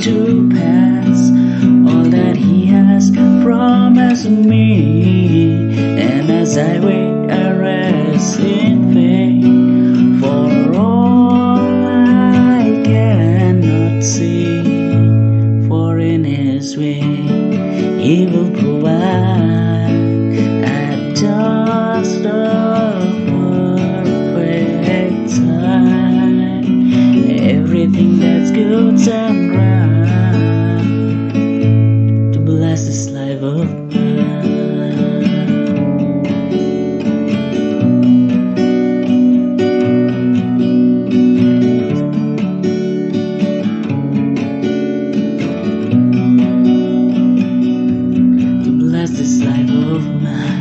to pass all that He has promised me. And as I wait, I rest in faith, for all I cannot see. For in His way, He will provide at just the perfect time. Everything that's good and right to bless this life of mine. To bless this life of mine.